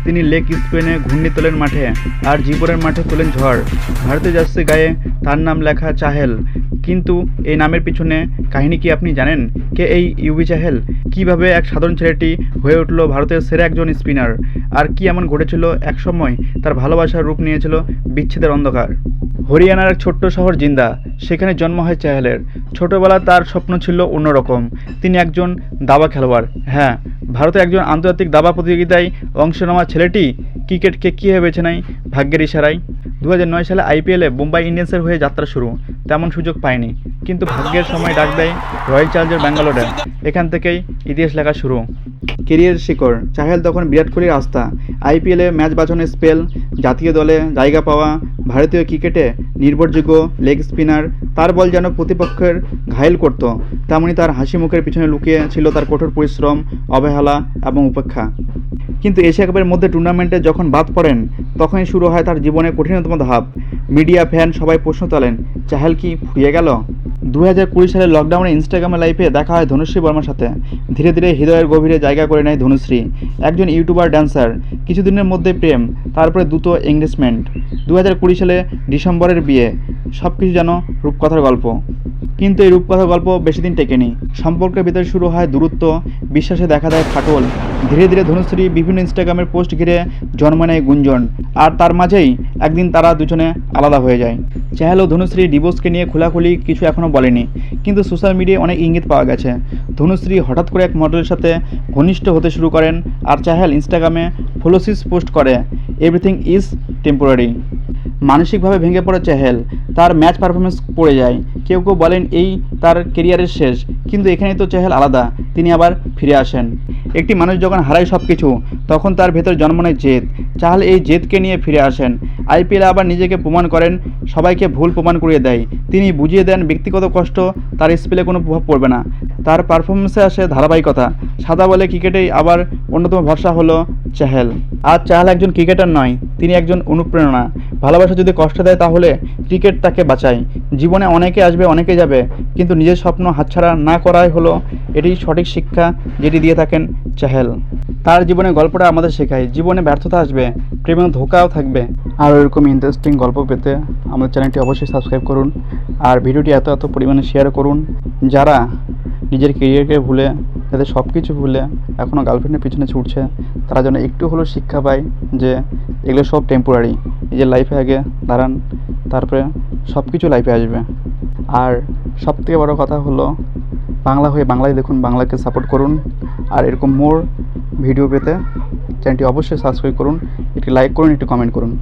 তিনি লেগ স্পিনে ঘূর্ণি তোলেন মাঠে, আর জীবনের মাঠে তোলেন ঝড়। ভারতীয় জার্সি গায়ে তার নাম লেখা চাহেল। কিন্তু এই নামের পিছনে কাহিনী কি আপনি জানেন? কে এই ইউবি চাহেল? কীভাবে এক সাধারণ ছেলেটি হয়ে উঠল ভারতের সেরা একজন স্পিনার? আর কি এমন ঘটেছিল একসময় তার ভালোবাসার রূপ নিয়েছিল বিচ্ছেদের অন্ধকার? হরিয়ানার এক ছোট্ট শহর জিন্দা, সেখানে জন্ম হয় চাহেলের। ছোটবেলা তার স্বপ্ন ছিল অন্যরকম। তিনি একজন দাবা খেলোয়াড়। হ্যাঁ, ভারতের একজন আন্তর্জাতিক দাবা প্রতিযোগিতায় অংশ নেওয়া ছেলেটি ক্রিকেটকে কীভাবে বেছে নেয় ভাগ্যের ইশারায়। 2009 সালে আইপিএলে মুম্বাই ইন্ডিয়ান্সের হয়ে যাত্রা শুরু। তেমন সুযোগ পায়নি, কিন্তু ভাগ্যের সময় ডাক দেয় রয়্যাল চ্যালেঞ্জার্স ব্যাঙ্গালোরে। এখান থেকেই ইতিহাস লেখা শুরু। কেরিয়ার শিখর চাহেল তখন বিরাট কোহলির আস্থা। আইপিএলে ম্যাচ বাঁচানোর স্পেল, জাতীয় দলে জায়গা পাওয়া, ভারতীয় ক্রিকেটে নির্ভরযোগ্য লেগ স্পিনার। তার বল যেন প্রতিপক্ষের ঘায়েল করত, তেমনি তার হাসি মুখের পিছনে লুকিয়ে ছিল তার কঠোর পরিশ্রম, অবহেলা এবং উপেক্ষা। কিন্তু এশিয়া কাপের মধ্যে টুর্নামেন্টে যখন বাদ পড়েন, তখনই শুরু হয় তার জীবনের কঠিনতম ধাপ। মিডিয়া, ফ্যান সবাই প্রশ্ন তোলেন, চাহেল কি ফুরিয়ে গেল? 2020 সালের লকডাউনে ইনস্টাগ্রামে লাইভে দেখা হয় ধনুশ্রী বর্মার সাথে। ধীরে ধীরে হৃদয়ের গভীরে জায়গা করে নেয় ধনুশ্রী। একজন ইউটিউবার, ড্যান্সার, কিছুদিনের মধ্যে প্রেম, তারপরে দ্রুত এঙ্গেজমেন্ট। 2020 সালে ডিসেম্বরের বিয়ে। সব কিছু যেন রূপকথার গল্প। কিন্তু এই রূপকথার গল্প বেশি দিন টেকেনি। সম্পর্কের ভিতরে শুরু হয় দূরত্ব, বিশ্বাসে দেখা দেয় ফাটল। ধীরে ধীরে ধনুশ্রী বিভিন্ন ইনস্টাগ্রামের পোস্ট ঘিরে জন্ম নেয় গুঞ্জন। আর তার মাঝেই একদিন তারা দুজনে আলাদা হয়ে যায়। চাহেল ও ধনুশ্রী ডিভোর্সকে নিয়ে খোলাখুলি কিছু এখনও বলেনি, কিন্তু সোশ্যাল মিডিয়ায় অনেক ইঙ্গিত পাওয়া গেছে। ধনুশ্রী হঠাৎ করে এক মডেলের সাথে ঘনিষ্ঠ হতে শুরু করেন, আর চাহেল ইনস্টাগ্রামে ফলোসিস পোস্ট করে, এভরিথিং ইজ টেম্পোরারি। মানসিকভাবে ভেঙে পড়ে চাহেল, তার ম্যাচ পারফরমেন্স পড়ে যায়। কেউ কেউ বলেন এই তার কেরিয়ারের শেষ, কিন্তু এখানেই তো চাহেল আলাদা। তিনি আবার ফিরে আসেন। একটি মানুষ যখন হারায় সব কিছু, তখন তার ভেতর জন্ম নেয় জেদ। চাহেল এই জেদকে নিয়ে ফিরে আসেন। আইপিএলে আবার নিজেকে প্রমাণ করেন, সবাইকে ভুল প্রমাণ করিয়ে দেয়। তিনি বুঝিয়ে দেন ব্যক্তিগত কষ্ট তার স্পেলে কোনো প্রভাব পড়বে না। তার পারফরমেন্সে আসে ধারাবাহিকতা। সাদা বলে ক্রিকেটেই আবার অন্যতম ভরসা হলো চাহেল। আর চাহেল একজন ক্রিকেটার নয়, তিনি একজন অনুপ্রেরণা। ভালোবাসা যদি কষ্ট দেয়, তাহলে ক্রিকেট তাকে বাঁচায়। জীবনে অনেকে আসবে, অনেকে যাবে, কিন্তু নিজের স্বপ্ন হাতছাড়া না করাই হলো এটি সঠিক শিক্ষা, যেটি দিয়ে থাকেন চাহেল। তার জীবনের গল্পটা আমাদের শেখায়, জীবনে ব্যর্থতা আসবে, প্রেমেও ধোঁকাও থাকবে। আর এরকম ইন্টারেস্টিং গল্প পেতে আমাদের চ্যানেলটি অবশ্যই সাবস্ক্রাইব করুন, আর ভিডিওটি এত পরিমাণে শেয়ার করুন। যারা নিজের কেরিয়ারকে ভুলে, যাদের সব কিছু ভুলে এখনও গার্লফ্রেন্ডের পিছনে ছুটছে, তারা যেন একটু হলেও শিক্ষা পায় যে এগুলো সব টেম্পোরারি। নিজের লাইফে আগে দাঁড়ান, তারপরে সব কিছু লাইফে আসবে। আর সবথেকে বড় কথা হলো, বাংলা হয়ে বাংলায় দেখুন, বাংলাকে সাপোর্ট করুন। আর এরকম মোর ভিডিও পেতে চ্যানেলটি অবশ্যই সাবস্ক্রাইব করুন, একটি লাইক করুন, একটি কমেন্ট করুন।